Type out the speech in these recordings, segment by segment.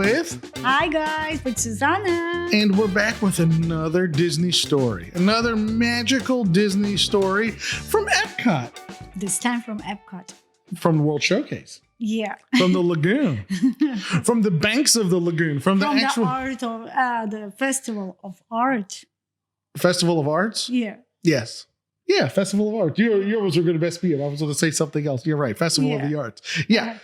with... Hi guys, with Susanna. And we're back with another Disney story. Another magical Disney story from Epcot. This time from Epcot. From the World Showcase. Yeah. From the Lagoon. From the banks of the Lagoon. From the actual... the art of the Festival of Art. Festival of Arts? Yeah. Yes. Yeah, Festival of Arts. Yours were going to best be it. I was going to say something else. You're right. Festival of the Arts. Yeah.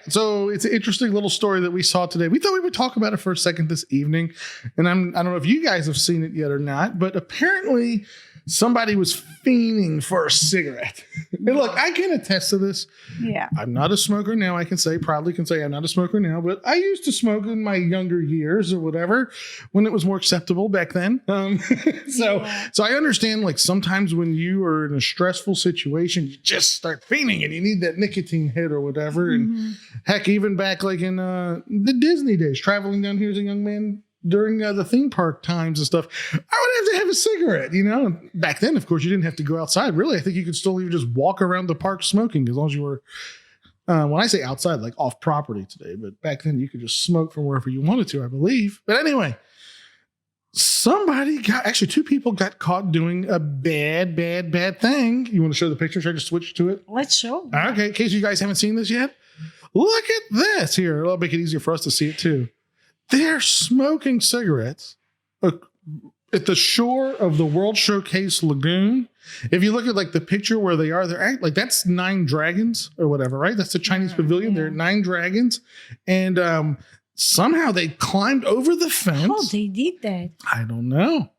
So it's an interesting little story that we saw today. We thought we would talk about it for a second this evening. And I don't know if you guys have seen it yet or not, but apparently somebody was fiending for a cigarette. And look, I can attest to this. Yeah. I'm not a smoker now. Proudly can say I'm not a smoker now, but I used to smoke in my younger years or whatever when it was more acceptable back then. So I understand, like, sometimes when you are in a stressful situation, you just start fiending and you need that nicotine hit or whatever. Mm-hmm. And heck, even back like in the Disney days, traveling down here as a young man, during the theme park times and stuff, I would have to have a cigarette, you know. Back then, of course, you didn't have to go outside. Really, I think you could still even just walk around the park smoking as long as you were, when I say outside, like off property today. But back then, you could just smoke from wherever you wanted to, I believe. But anyway, two people got caught doing a bad thing. You want to show the picture? Should I just switch to it? Let's show. Okay, in case you guys haven't seen this yet, look at this here. It'll make it easier for us to see it too. They're smoking cigarettes at the shore of the World Showcase Lagoon. If you look at like the picture where they are, like that's 9 dragons or whatever, right? That's the Chinese pavilion. They're 9 dragons. And somehow they climbed over the fence. Oh, they did that. I don't know.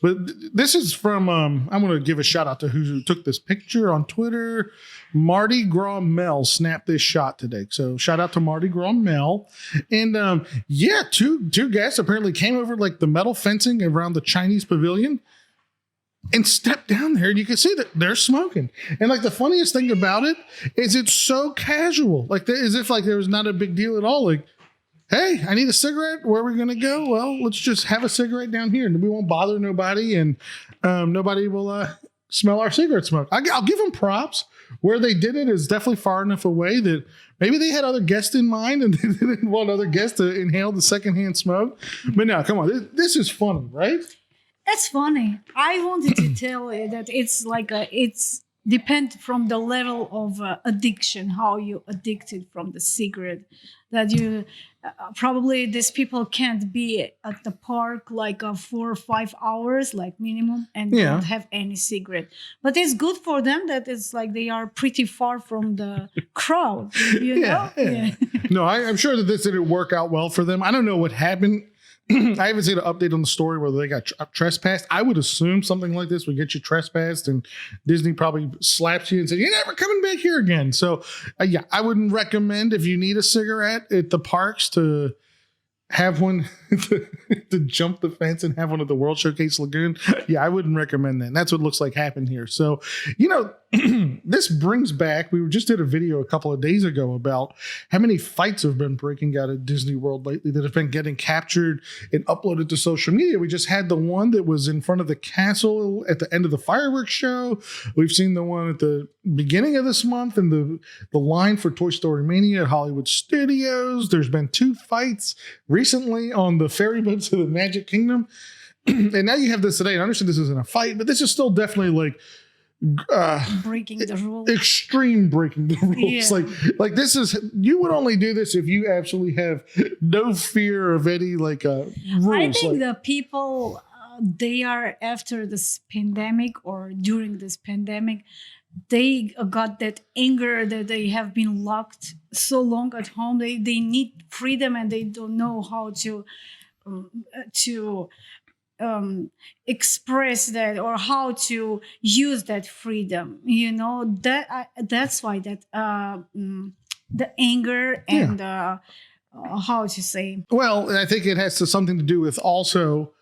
But this is from, I'm going to give a shout out to who took this picture on Twitter. Mardi Gras Mel snapped this shot today. So shout out to Mardi Gras Mel. And two guests apparently came over like the metal fencing around the Chinese pavilion and stepped down there. And you can see that they're smoking. And like the funniest thing about it is it's so casual. Like as if like there was not a big deal at all. Like, hey, I need a cigarette. Where are we going to go? Well, let's just have a cigarette down here and we won't bother nobody. And nobody will smell our cigarette smoke. I'll give them props. Where they did it is definitely far enough away that maybe they had other guests in mind and they didn't want other guests to inhale the secondhand smoke. But no, come on. This is funny, right? That's funny. I wanted to tell you that it's like it's depend from the level of addiction, how you addicted from the cigarette, that you probably these people can't be at the park like 4 or 5 hours, like minimum, and don't have any cigarette. But it's good for them that it's like they are pretty far from the crowd, you know? Yeah. No, I'm sure that this didn't work out well for them. I don't know what happened. I haven't seen an update on the story whether they got trespassed. I would assume something like this would get you trespassed, and Disney probably slaps you and says, "You're never coming back here again." So, I wouldn't recommend if you need a cigarette at the parks to have one to jump the fence and have one at the World Showcase Lagoon. Yeah, I wouldn't recommend that. And that's what looks like happened here. So, this brings back, we just did a video a couple of days ago about how many fights have been breaking out at Disney World lately that have been getting captured and uploaded to social media. We just had the one that was in front of the castle at the end of the fireworks show. We've seen the one at the beginning of this month and the line for Toy Story Mania at Hollywood Studios. There's been 2 fights recently on the ferry boat to the Magic Kingdom. And now you have this today. I understand this isn't a fight, but this is still definitely like breaking the rules. Extreme breaking the rules. Yeah. Like this is, you would only do this if you absolutely have no fear of any rules. I think the people they are after this pandemic or during this pandemic, they got that anger that they have been locked so long at home. They need freedom and they don't know how to express that or how to use that freedom. That's why that the anger and how to say. Well, I think it has something to do with also.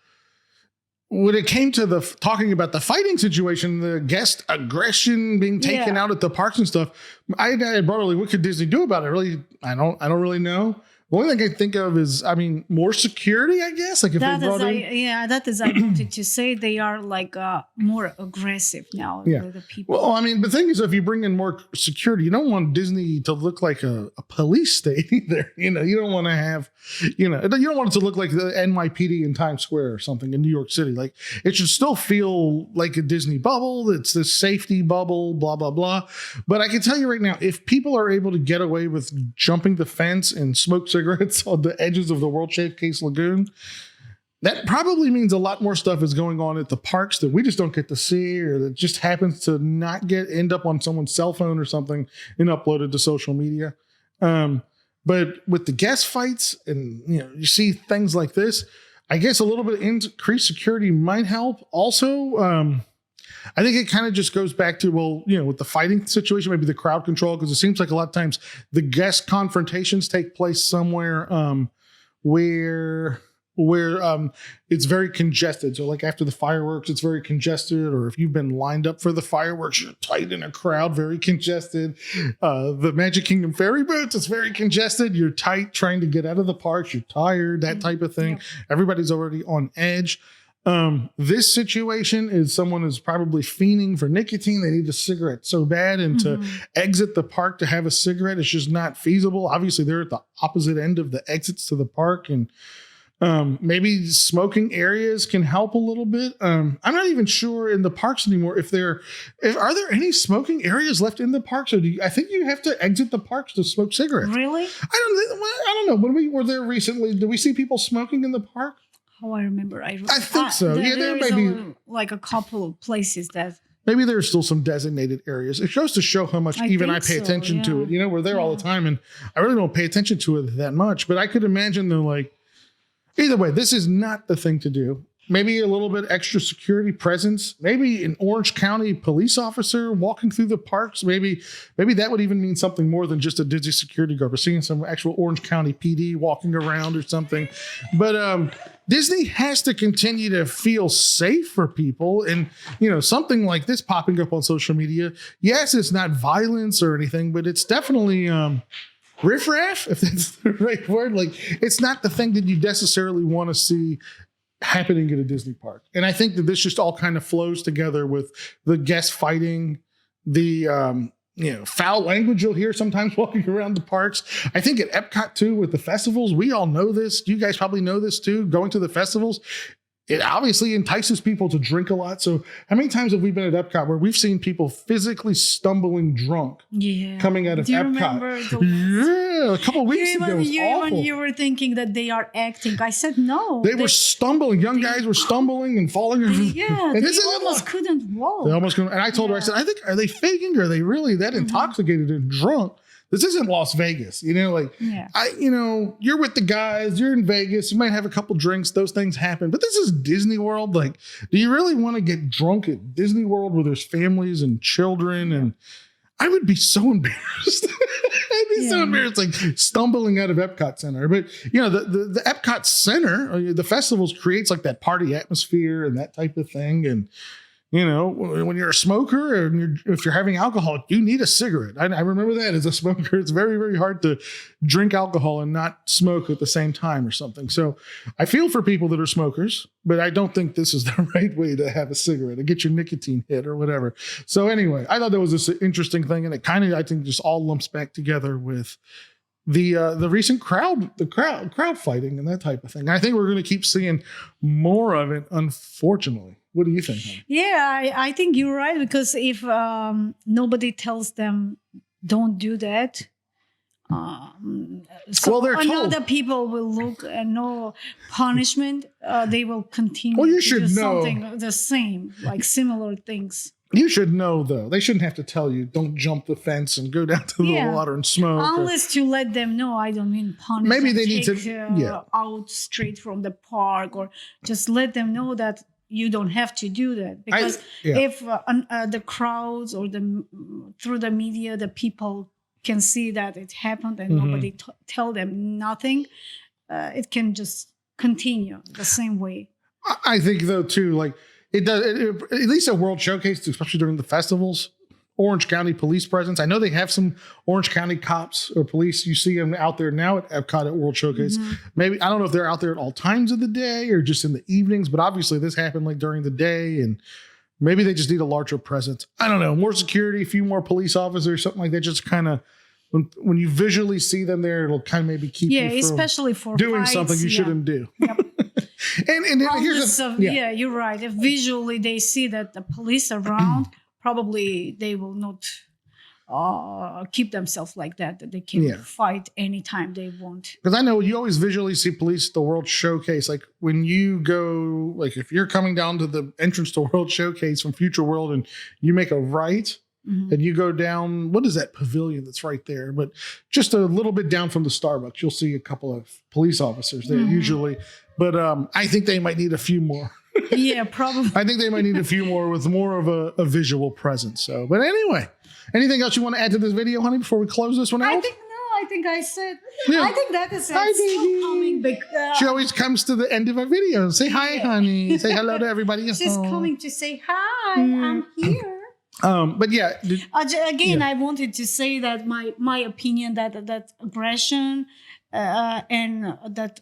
When it came to talking about the fighting situation, the guest aggression being taken out at the parks and stuff, I brought like, what could Disney do about it? Really, I don't really know. The only thing I think of is, I mean, more security, I guess. Like if That they is, brought in, that is, I wanted to say they are like more aggressive now. Yeah. The people. well, I mean, the thing is, if you bring in more security, you don't want Disney to look like a police state either. You know, you don't want to have, you don't want it to look like the NYPD in Times Square or something in New York City. Like it should still feel like a Disney bubble. It's this safety bubble, blah, blah, blah. But I can tell you right now, if people are able to get away with jumping the fence and smoke cigarettes on the edges of the World Showcase Lagoon, that probably means a lot more stuff is going on at the parks that we just don't get to see, or that just happens to not end up on someone's cell phone or something and uploaded to social media. But with the guest fights and, you see things like this, I guess a little bit of increased security might help. Also, I think it kind of just goes back to, with the fighting situation, maybe the crowd control, because it seems like a lot of times the guest confrontations take place somewhere where it's very congested. So like after the fireworks, it's very congested, or if you've been lined up for the fireworks, you're tight in a crowd, very congested. The Magic Kingdom ferry boats, it's very congested. You're tight trying to get out of the parks. You're tired, that type of thing. Yeah. Everybody's already on edge. This situation is someone who's probably fiending for nicotine. They need a cigarette so bad, and to exit the park to have a cigarette is just not feasible. Obviously, they're at the opposite end of the exits to the park, and maybe smoking areas can help a little bit. I'm not even sure in the parks anymore are there any smoking areas left in the parks, or I think you have to exit the parks to smoke cigarettes. Really? I don't know. When we were there recently, did we see people smoking in the park? Oh, I remember. I think so. There may be like a couple of places that. Maybe there's still some designated areas. It goes to show how much I pay attention to it. We're there all the time, and I really don't pay attention to it that much. But I could imagine they're like, either way, this is not the thing to do. Maybe a little bit extra security presence. Maybe an Orange County police officer walking through the parks. Maybe that would even mean something more than just a Disney security guard. We're seeing some actual Orange County PD walking around or something. But Disney has to continue to feel safe for people. And, something like this popping up on social media, yes, it's not violence or anything, but it's definitely riffraff, if that's the right word. Like, it's not the thing that you necessarily want to see happening at a Disney park. And I think that this just all kind of flows together with the guests fighting, the foul language you'll hear sometimes walking around the parks. I think at Epcot too, with the festivals, we all know this. You guys probably know this too. Going to the festivals, it obviously entices people to drink a lot. So how many times have we been at Epcot where we've seen people physically stumbling drunk coming out of Epcot? A couple of weeks ago, it was awful. You were thinking that they are acting. I said no. They were stumbling. Young guys were stumbling and falling. Yeah, and they almost couldn't walk. They almost couldn't. And I told her, I said, are they faking? Or are they really that intoxicated and drunk? This isn't Las Vegas, you're with the guys, you're in Vegas, you might have a couple drinks, those things happen, but this is Disney World. Like, do you really want to get drunk at Disney World where there's families and children? And I would be so embarrassed. I'd be so embarrassed, like stumbling out of Epcot Center. But, the Epcot Center, the festivals creates like that party atmosphere and that type of thing. And, when you're a smoker and if you're having alcohol, you need a cigarette. I remember that as a smoker. It's very, very hard to drink alcohol and not smoke at the same time or something. So I feel for people that are smokers, but I don't think this is the right way to have a cigarette or get your nicotine hit or whatever. So anyway, I thought that was just an interesting thing. And it kind of, I think, just all lumps back together with the recent crowd fighting and that type of thing. I think we're going to keep seeing more of it, unfortunately. What do you think, honey? Yeah, I think you're right, because if nobody tells them don't do that, so they're told. Other people will look and no punishment. They will continue. Well, you to should do know something the same, like similar things. You should know, though. They shouldn't have to tell you, don't jump the fence and go down to the water and smoke. Unless to let them know, I don't mean punish. Maybe they need to out straight from the park, or just let them know that you don't have to do that. Because if the crowds or through the media, the people can see that it happened and nobody tell them nothing, it can just continue the same way. I think, though, too, like, it does, at least at World Showcase, especially during the festivals, Orange County police presence. I know they have some Orange County cops or police. You see them out there now at Epcot at World Showcase. Maybe, I don't know if they're out there at all times of the day or just in the evenings, but obviously this happened like during the day, and maybe they just need a larger presence. I don't know. More security, a few more police officers, something like that. Just kind of, when you visually see them there, it'll kind of maybe keep you from especially for doing fights, something you shouldn't do. Yep. and here's you're right. If visually they see that the police are around, probably they will not keep themselves like that they can fight anytime they want. Because I know you always visually see police at the World Showcase. Like when you go, like if you're coming down to the entrance to World Showcase from Future World and you make a right and you go down, what is that pavilion that's right there? But just a little bit down from the Starbucks, you'll see a couple of police officers there usually. But I think they might need a few more. Yeah, probably. I think they might need a few more with more of a visual presence. So, but anyway, anything else you want to add to this video, honey, before we close this one out? I think I said. Yeah. I think that is Hi, still coming. She always comes to the end of our video. Say hi, honey. Say hello to everybody. She's coming to say hi. I'm here. But yeah. Again, I wanted to say that my opinion that aggression and that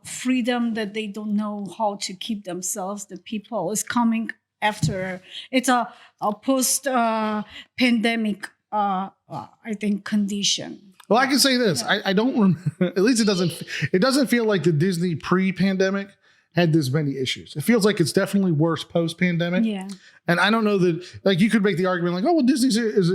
freedom that they don't know how to keep themselves, the people is coming after. It's a post pandemic I think condition. Well, I can say this. I don't at least it doesn't feel like the Disney pre-pandemic had this many issues. It feels like it's definitely worse post-pandemic. Yeah. And I don't know that, like, you could make the argument like, oh, well, Disney is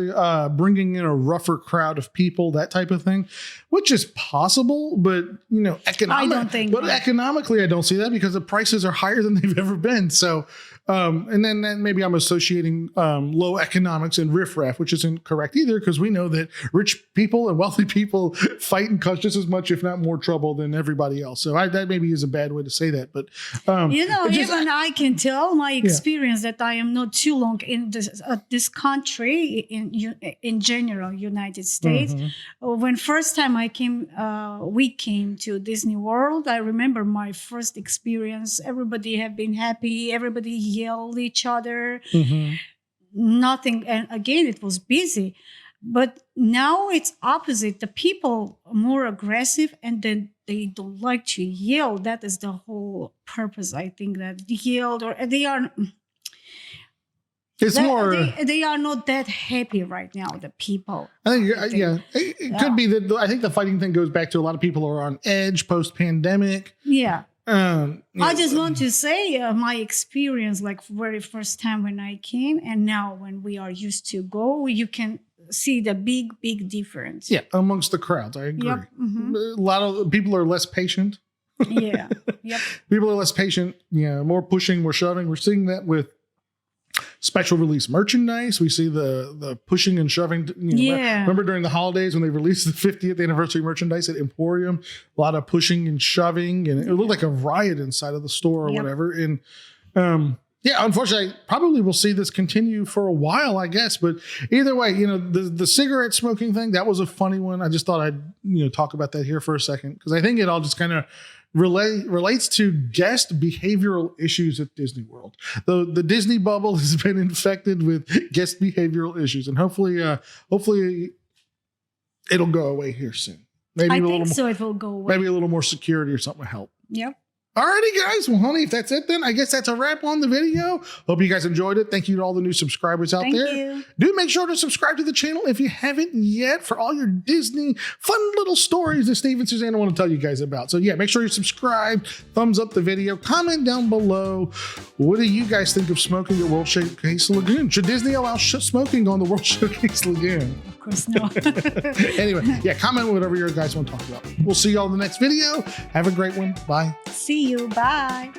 bringing in a rougher crowd of people, that type of thing, which is possible. But, you know, economically, I don't see that because the prices are higher than they've ever been. So, and then maybe I'm associating low economics and riffraff, which isn't correct either, because we know that rich people and wealthy people fight and cause just as much, if not more trouble than everybody else. So that maybe is a bad way to say that. But, even I can tell my experience that I am not too long in this country, in general, United States. When first time we came to Disney World, I remember my first experience. Everybody have been happy. Everybody yelled each other. Nothing. And again, it was busy. But now it's opposite. The people are more aggressive and then they don't like to yell. That is the whole purpose, I think, that yelled or they are... They are not that happy right now, the people. I think it could be that. I think the fighting thing goes back to a lot of people are on edge post-pandemic. Yeah. I just want to say my experience, like very first time when I came and now when we are used to go, you can see the big difference. Yeah, amongst the crowds. I agree. Yep. A lot of people are less patient. Yeah. Yep. People are less patient. Yeah, more pushing, more shoving. We're seeing that with special release merchandise. We see the pushing and shoving. Remember during the holidays when they released the 50th anniversary merchandise at Emporium, a lot of pushing and shoving, and it looked like a riot inside of the store or whatever. And unfortunately, probably we'll see this continue for a while, I guess. But either way, the cigarette smoking thing, that was a funny one. I just thought I'd talk about that here for a second because I think it all just kind of relates to guest behavioral issues at Disney World. The Disney bubble has been infected with guest behavioral issues, and hopefully it'll go away here soon. Maybe it will go away. Maybe a little more security or something will help. Yep. Alrighty, guys. Well, honey, if that's it, then I guess that's a wrap on the video. Hope you guys enjoyed it. Thank you to all the new subscribers out there. You. Do make sure to subscribe to the channel if you haven't yet for all your Disney fun little stories that Steve and Susanna want to tell you guys about. So yeah, make sure you subscribe, thumbs up the video, comment down below. What do you guys think of smoking at World Showcase Lagoon? Should Disney allow smoking on the World Showcase Lagoon? Of course not. Anyway, wcomment whatever you guys want to talk about. We'll see y'all in the next video. Have a great one. Bye. See you. Bye.